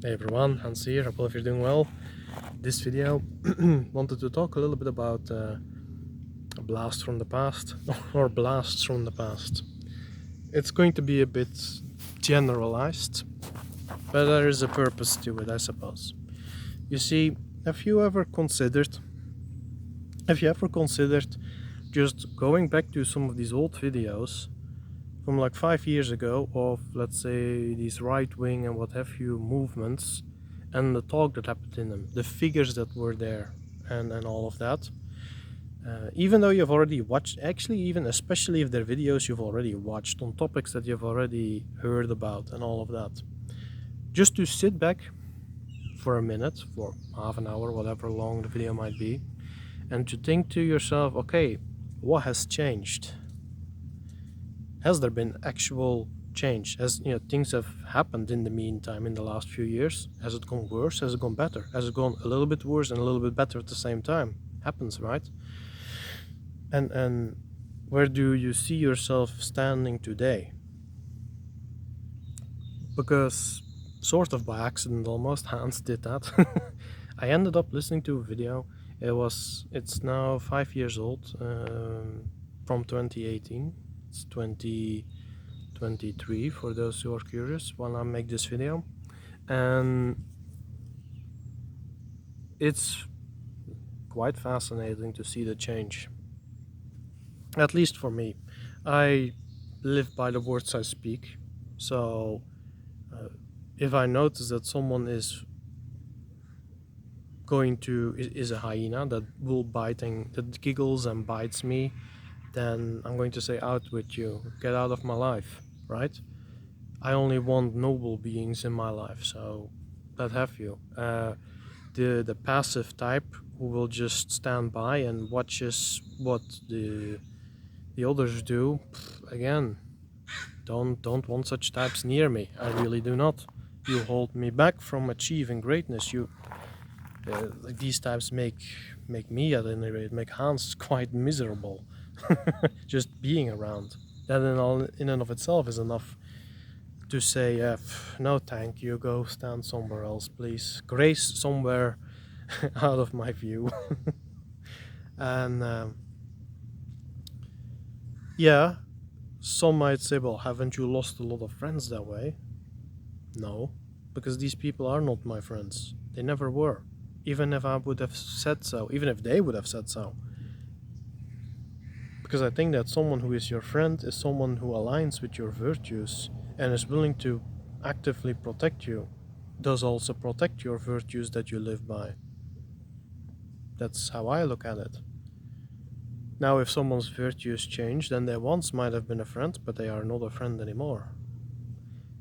Hey everyone, Hanz here. I hope you're doing well. This video wanted to talk a little bit about a blast from the past or blasts from the past. It's going to be a bit generalized, but there is a purpose to it, I suppose. You see, have you ever considered just going back to some of these old videos from like 5 years ago of, let's say, these right-wing and what have you movements and the talk that happened in them, the figures that were there and all of that. Even though you've already watched, actually even especially if they're videos you've already watched on topics that you've already heard about and all of that. Just to sit back for a minute, for half an hour, whatever long the video might be, and to think to yourself, okay, what has changed? Has there been actual change? Has things have happened in the meantime in the last few years? Has it gone worse? Has it gone better? Has it gone a little bit worse and a little bit better at the same time? Happens, right? And where do you see yourself standing today? Because sort of by accident almost, Hanz did that. I ended up listening to a video. It's now 5 years old, from 2018. It's 2023 for those who are curious when I make this video, and it's quite fascinating to see the change, at least for me. I live by the words I speak, so if I notice that someone is a hyena that that giggles and bites me, then I'm going to say, out with you, get out of my life, right? I only want noble beings in my life, so let have you. The passive type who will just stand by and watches what the others do, again, don't want such types near me. I really do not. You hold me back from achieving greatness. These types make me, at any rate, make Hanz quite miserable. Just being around. That in and of itself is enough to say, no thank you, go stand somewhere else, please. Grace somewhere out of my view. And yeah, some might say, well, haven't you lost a lot of friends that way? No, because these people are not my friends. They never were. Even if I would have said so, even if they would have said so. Because I think that someone who is your friend is someone who aligns with your virtues and is willing to actively protect you, does also protect your virtues that you live by. That's how I look at it. Now, if someone's virtues change, then they once might have been a friend, but they are not a friend anymore.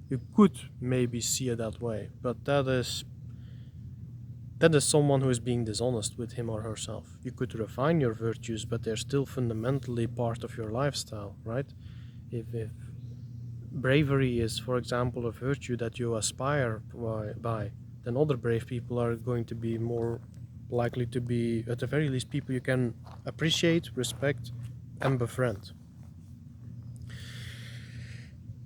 You could maybe see it that way, but that is someone who is being dishonest with him or herself. You could refine your virtues, but they're still fundamentally part of your lifestyle, right? If bravery is, for example, a virtue that you aspire by, then other brave people are going to be more likely to be, at the very least, people you can appreciate, respect, and befriend.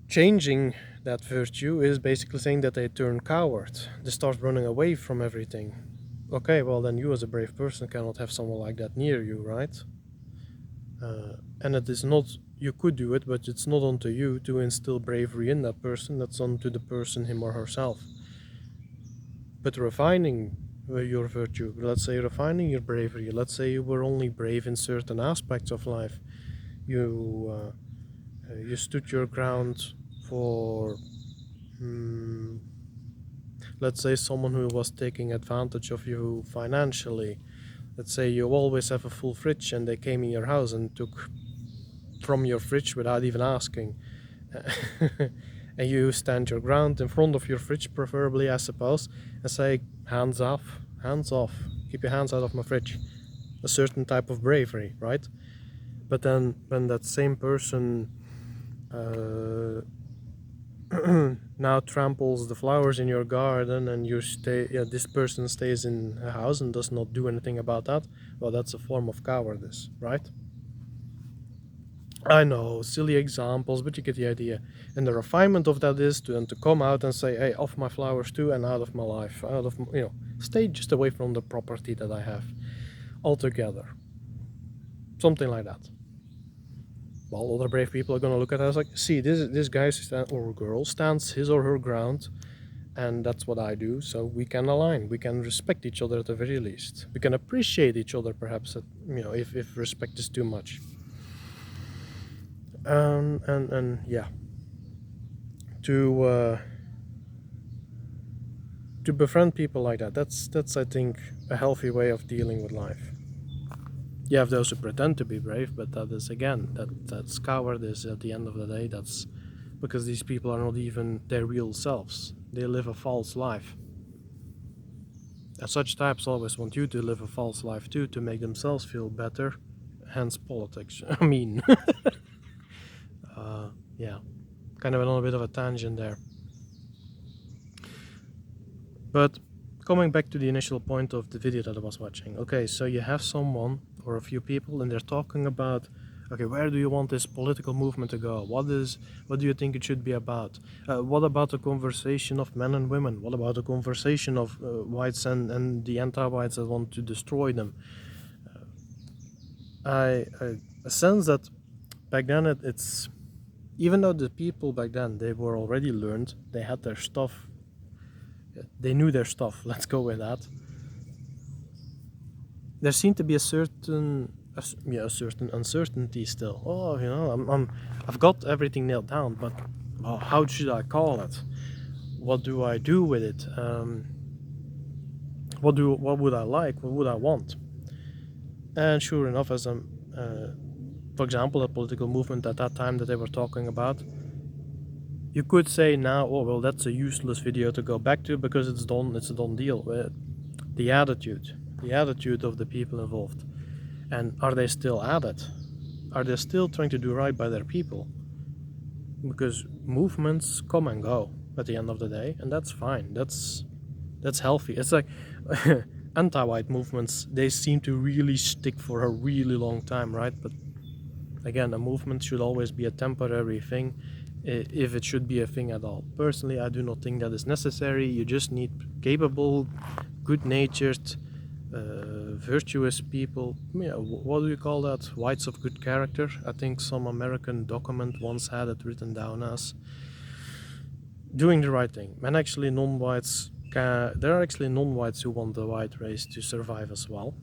Changing that virtue is basically saying that they turn coward. They start running away from everything. Okay, well then you as a brave person cannot have someone like that near you, right? And it is not, you could do it, but it's not onto you to instill bravery in that person. That's onto the person, him or herself. But refining your virtue, let's say refining your bravery, let's say you were only brave in certain aspects of life. You stood your ground for, let's say, someone who was taking advantage of you financially. Let's say you always have a full fridge and they came in your house and took from your fridge without even asking. And you stand your ground in front of your fridge, preferably, I suppose, and say, hands off, keep your hands out of my fridge. A certain type of bravery, right? But then when that same person now tramples the flowers in your garden and this person stays in a house and does not do anything about that, well, that's a form of cowardice, right? I know, silly examples, but you get the idea. And the refinement of that is to come out and say, hey, off my flowers too, and out of my life, out of, stay just away from the property that I have altogether. Something like that. Well, other brave people are gonna look at us like, see, this guy or girl stands his or her ground, and that's what I do. So we can align. We can respect each other at the very least. We can appreciate each other, perhaps. If respect is too much. And yeah, to befriend people like that. That's I think a healthy way of dealing with life. You have those who pretend to be brave, but that is again that's cowardice at the end of the day. That's because these people are not even their real selves. They live a false life. And such types always want you to live a false life too, to make themselves feel better. Hence politics. I mean, yeah, kind of a little bit of a tangent there. But coming back to the initial point of the video that I was watching. Okay, so you have someone or a few people and they're talking about, okay, where do you want this political movement to go? What do you think it should be about? What about the conversation of men and women? What about the conversation of whites and the anti-whites that want to destroy them? I sense that back then it's even though the people back then, they were already learned, they had their stuff, they knew their stuff, let's go with that. There seemed to be a certain uncertainty still. Oh, I've got everything nailed down, but how should I call it? What do I do with it? What would I like? What would I want? And sure enough, for example, a political movement at that time that they were talking about, you could say now, oh well, that's a useless video to go back to because it's done. It's a done deal. The attitude of the people involved, and are they still at it? Are they still trying to do right by their people? Because movements come and go at the end of the day, and that's fine. That's healthy. It's like anti-white movements. They seem to really stick for a really long time, right? But again, a movement should always be a temporary thing, if it should be a thing at all. Personally, I do not think that is necessary. You just need capable, good-natured, virtuous people. What do you call that? Whites of good character. I think some American document once had it written down as doing the right thing. And actually, non-whites, there are actually non-whites who want the white race to survive as well.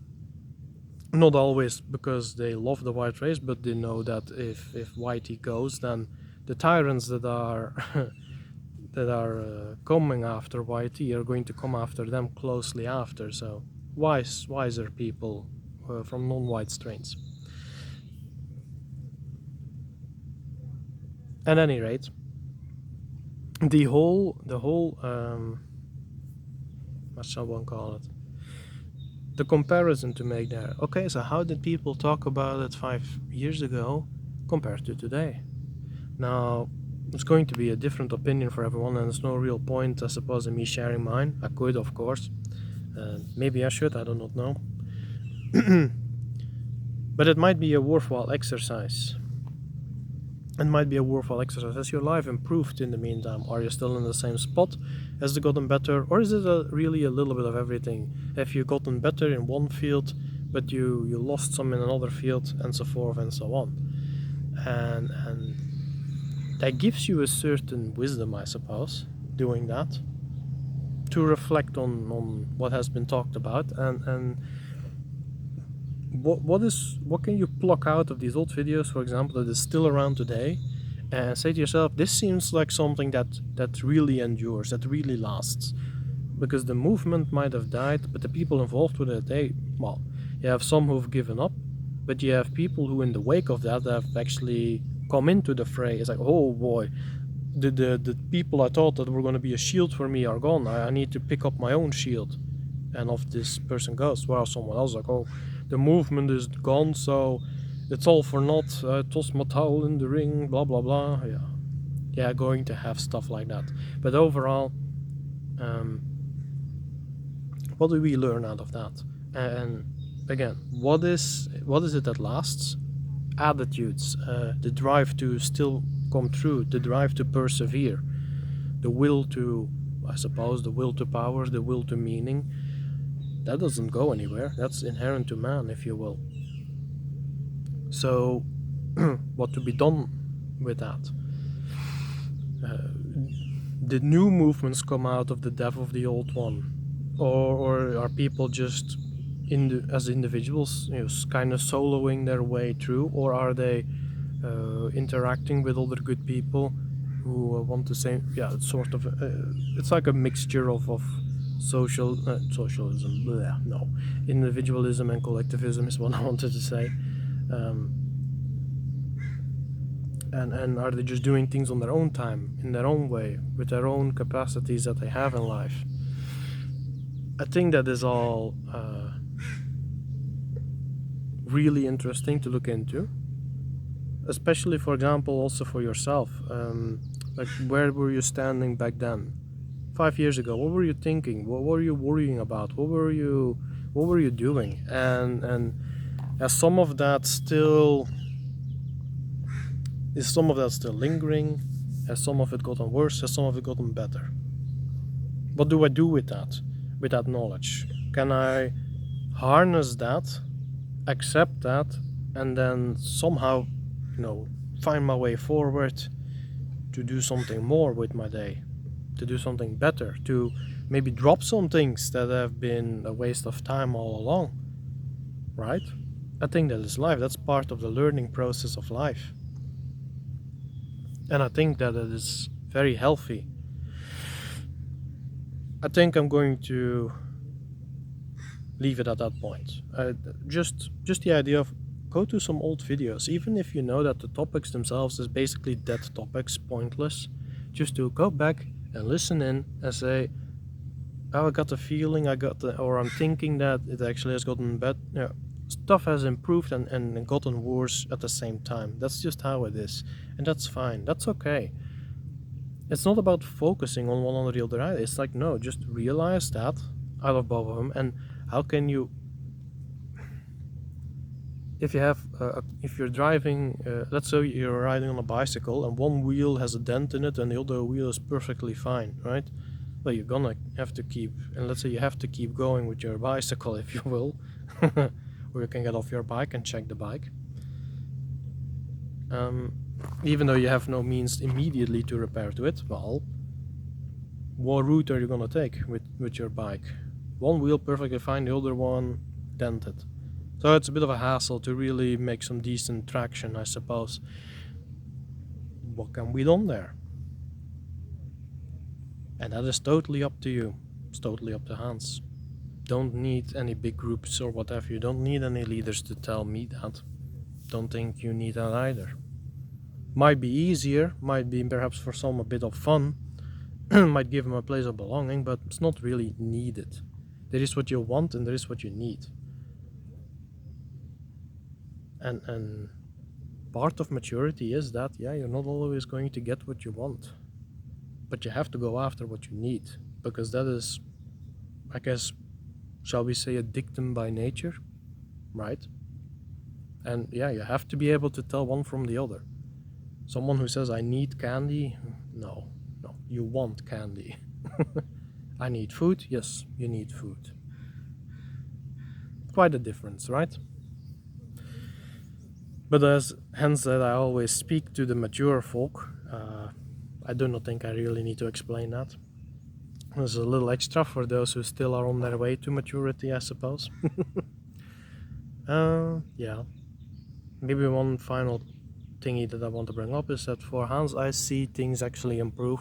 Not always because they love the white race, but they know that if whitey goes, then the tyrants that are coming after whitey are going to come after them closely after. So wiser people from non-white strains. At any rate, the whole what shall one call it? The comparison to make there. Okay, so how did people talk about it 5 years ago compared to today? Now, it's going to be a different opinion for everyone, and there's no real point, I suppose, in me sharing mine. I could, of course. Maybe I should, I do not know. But it might be a worthwhile exercise. It might be a worthwhile exercise. Has your life improved in the meantime? Are you still in the same spot? Has it gotten better? Or is it really a little bit of everything? Have you gotten better in one field, but you lost some in another field, and so forth and so on? And that gives you a certain wisdom, I suppose, doing that, to reflect on what has been talked about, and what can you pluck out of these old videos, for example, that is still around today, and say to yourself, this seems like something that really endures, that really lasts. Because the movement might have died, but the people involved with it, you have some who've given up, but you have people who in the wake of that have actually come into the fray. It's like, oh boy, the people I thought that were going to be a shield for me are gone. I need to pick up my own shield. And off this person goes. While someone else like, oh, the movement is gone, so it's all for naught. I tossed my towel in the ring, blah blah blah. Yeah, going to have stuff like that. But overall, what do we learn out of that? And again, what is it that lasts? attitudes, the drive to still come through, the drive to persevere, the will to, I suppose, the will to power, the will to meaning, that doesn't go anywhere. That's inherent to man, if you will. So, what to be done with that? Did new movements come out of the death of the old one? Or are people just as individuals, kind of soloing their way through, or are they interacting with other good people who want the same? Yeah, it's sort of. It's like a mixture of socialism. Bleh, no, individualism and collectivism is what I wanted to say. And are they just doing things on their own time, in their own way, with their own capacities that they have in life? I think that is all really interesting to look into, especially, for example, also for yourself. Like, where were you standing back then? 5 years ago, what were you thinking? What were you worrying about? What were you doing? And as some of that still lingering? Has some of it gotten worse? Has some of it gotten better? What do I do with that knowledge? Can I harness that, accept that, and then somehow, find my way forward to do something more with my day, to do something better, to maybe drop some things that have been a waste of time all along, right? I think that is life. That's part of the learning process of life. And I think that it is very healthy. I think I'm going to leave it at that point. Just the idea of go to some old videos, even if you know that the topics themselves is basically dead topics, pointless. Just to go back and listen in and say, oh, I got the feeling, or I'm thinking that it actually has gotten better. Stuff has improved and gotten worse at the same time. That's just how it is, and that's fine. That's okay. It's not about focusing on one or the other either. It's like, no, just realize that out of both of them. And how can you, if you're driving, let's say you're riding on a bicycle and one wheel has a dent in it and the other wheel is perfectly fine, right? Well, you're gonna have to keep, and let's say you have to keep going with your bicycle, if you will, or you can get off your bike and check the bike. Even though you have no means immediately to repair to it, well, what route are you gonna take with your bike? One wheel perfectly fine, the other one dented. So it's a bit of a hassle to really make some decent traction, I suppose. What can be done there? And that is totally up to you. It's totally up to Hanz. Don't need any big groups or whatever. You don't need any leaders to tell me that. Don't think you need that either. Might be easier, might be perhaps for some a bit of fun, might give them a place of belonging, but it's not really needed. There is what you want and there is what you need. And part of maturity is that, you're not always going to get what you want, but you have to go after what you need, because that is, I guess, shall we say, a dictum by nature, right? And you have to be able to tell one from the other. Someone who says, I need candy, no, you want candy. I need food, yes, you need food. Quite a difference, right? But as Hanz said, I always speak to the mature folk. I do not think I really need to explain that. There's a little extra for those who still are on their way to maturity, I suppose. Maybe one final thingy that I want to bring up is that for Hanz, I see things actually improve.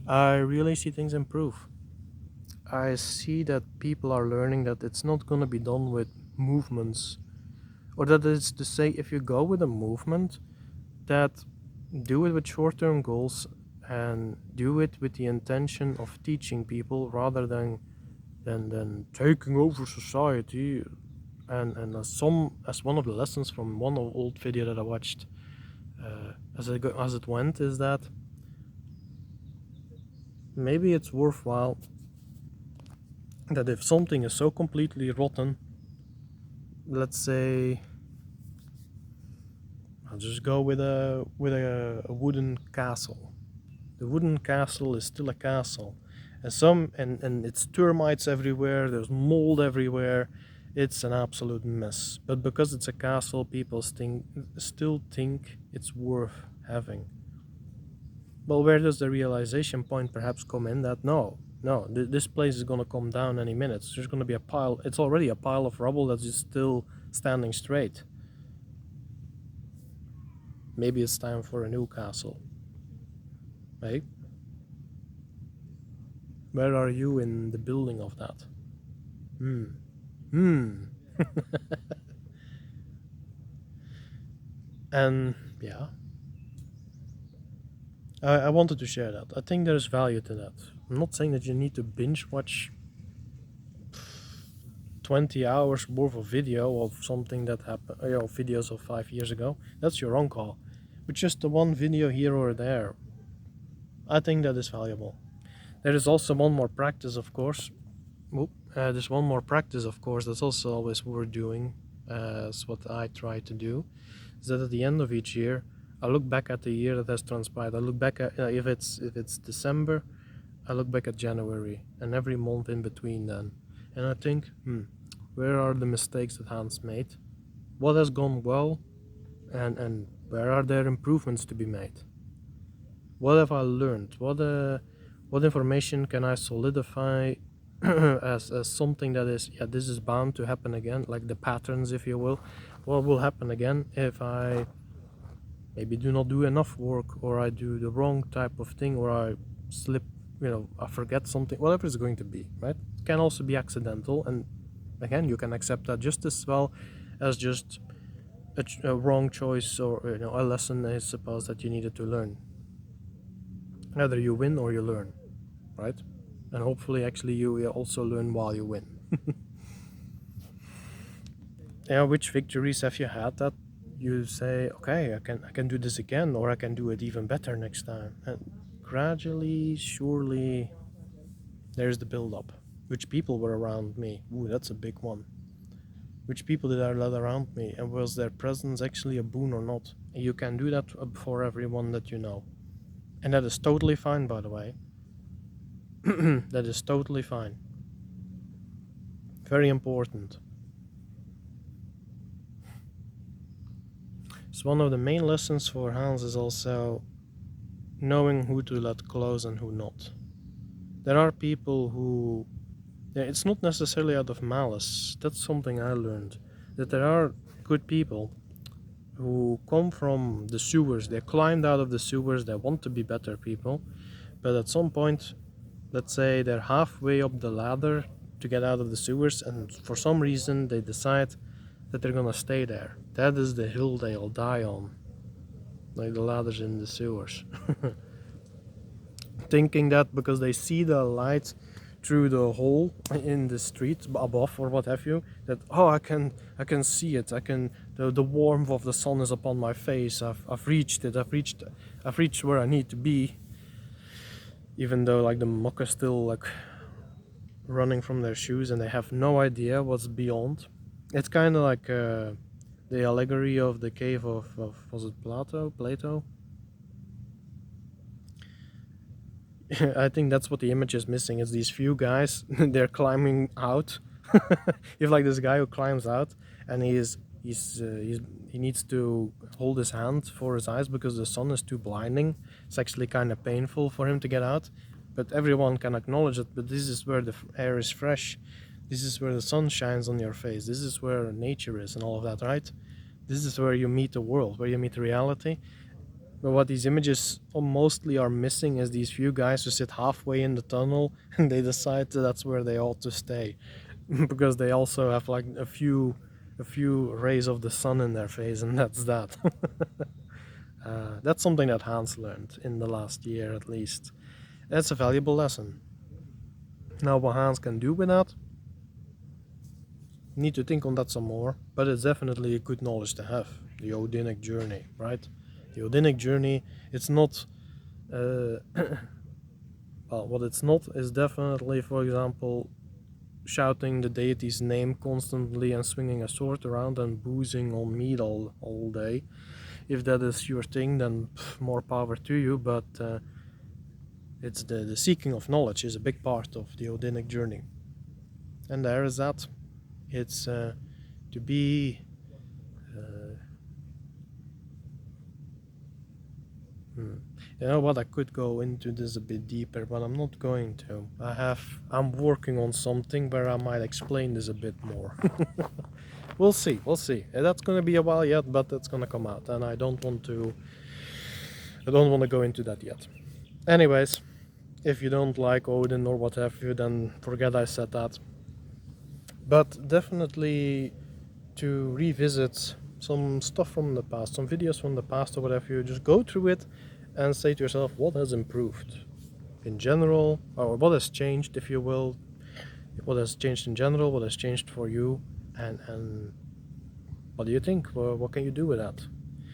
I really see things improve. I see that people are learning that it's not gonna be done with movements, or that is to say, if you go with a movement, that do it with short-term goals and do it with the intention of teaching people rather than taking over society. And as one of the lessons from one old video that I watched as it went, is that maybe it's worthwhile that if something is so completely rotten, let's say just go with a wooden castle. The wooden castle is still a castle, and it's termites everywhere. There's mold everywhere. It's an absolute mess. But because it's a castle, people still think it's worth having. Well, where does the realization point perhaps come in that no, this place is gonna come down any minute. There's gonna be a pile. It's already a pile of rubble that is still standing straight. Maybe it's time for a new castle. Hey? Where are you in the building of that? And yeah, I wanted to share that. I think there's value to that. I'm not saying that you need to binge watch 20 hours worth of video of something that happened, videos of 5 years ago. That's your own call. But just the one video here or there, I think that is valuable. There is also one more practice, of course. There's one more practice, of course, that's also always worth doing, as what I try to do, is that at the end of each year, I look back at the year that has transpired. I look back at, if it's December, I look back at January, and every month in between then. And I think, where are the mistakes that Hanz made? What has gone well? And where are there improvements to be made? What have I learned? What information can I solidify as something that is, this is bound to happen again, like the patterns, if you will. What will happen again if I maybe do not do enough work, or I do the wrong type of thing, or I slip, I forget something, whatever it's going to be, right? It can also be accidental, and again, you can accept that just as well as just a wrong choice, or a lesson, I suppose, that you needed to learn. Either you win or you learn, right? And hopefully actually you also learn while you win. Which victories have you had that you say, okay, I can do this again, or I can do it even better next time? And gradually, surely, there's the build-up. Which people were around me? Ooh, that's a big one. Which people did I let around me, and was their presence actually a boon or not? And you can do that for everyone that you know. And that is totally fine, by the way. That is totally fine. Very important. So one of the main lessons for Hanz is also knowing who to let close and who not. There are people who, it's not necessarily out of malice, that's something I learned, that there are good people who come from the sewers, they climbed out of the sewers, they want to be better people, but at some point, let's say they're halfway up the ladder to get out of the sewers, and for some reason they decide that they're gonna stay there. That is the hill they'll die on, like the ladders in the sewers. Thinking that because they see the light through the hole in the street above or what have you, that I can see it, the warmth of the sun is upon my face, I've reached it, I've reached where I need to be, even though like the muck is still like running from their shoes and they have no idea what's beyond. It's kind of like the allegory of the cave of was it Plato? I think that's what the image is missing. It's these few guys, they're climbing out. You have like this guy who climbs out, and he needs to hold his hand for his eyes because the sun is too blinding. It's actually kind of painful for him to get out, but everyone can acknowledge it. But this is where the air is fresh. This is where the sun shines on your face. This is where nature is and all of that, right? This is where you meet the world, where you meet reality. But what these images mostly are missing is these few guys who sit halfway in the tunnel and they decide that's where they ought to stay. Because they also have like a few rays of the sun in their face, and that's that. That's something that Hanz learned in the last year at least. That's a valuable lesson. Now what Hanz can do with that, need to think on that some more, but it's definitely a good knowledge to have. The Odinic journey, right? The Odinic journey, it's not, well, what it's not is definitely, for example, shouting the deity's name constantly and swinging a sword around and boozing on meat all day. If that is your thing, then more power to you, but it's the seeking of knowledge is a big part of the Odinic journey. And there is that. It's to be you know what, I could go into this a bit deeper, but I'm not going to. I'm working on something where I might explain this a bit more. We'll see. That's gonna be a while yet, but it's gonna come out, and I don't want to go into that yet. Anyways, if you don't like Odin or what have you, then forget I said that. But definitely to revisit some stuff from the past, some videos from the past or whatever, you just go through it and say to yourself, what has improved in general, or what has changed, if you will, what has changed in general, what has changed for you, and what do you think? What can you do with that?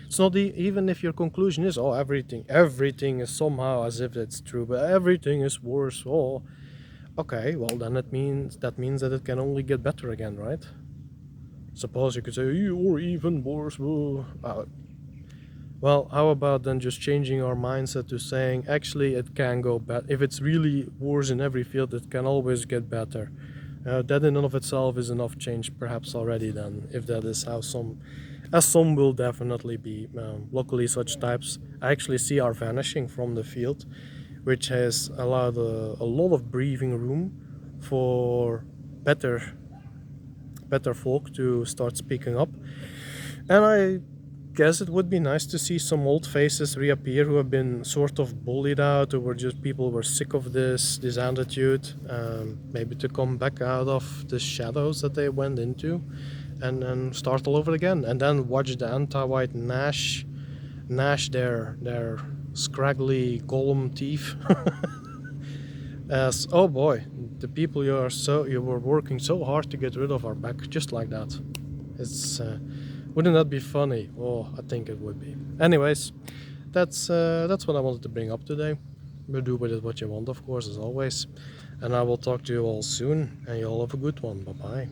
It's not even if your conclusion is, oh, everything is somehow as if it's true, but everything is worse. Oh, okay, well then that means that it can only get better again, right? Suppose you could say, you're even worse. Well, how about then just changing our mindset to saying, actually, it can go better. If it's really worse in every field, it can always get better. That in and of itself is enough change, perhaps already then, if that is how some will definitely be. Luckily, such types I actually see are vanishing from the field, which has allowed a lot of breathing room for better folk to start speaking up. And I guess it would be nice to see some old faces reappear who have been sort of bullied out, or were just people were sick of this attitude, maybe to come back out of the shadows that they went into and start all over again, and then watch the anti-white gnash their scraggly golem teeth as, oh boy, the people you were working so hard to get rid of are back, just like that. It's wouldn't that be funny? Oh, I think it would be. Anyways, that's what I wanted to bring up today. You'll do with it what you want, of course, as always. And I will talk to you all soon, and you all have a good one. Bye bye.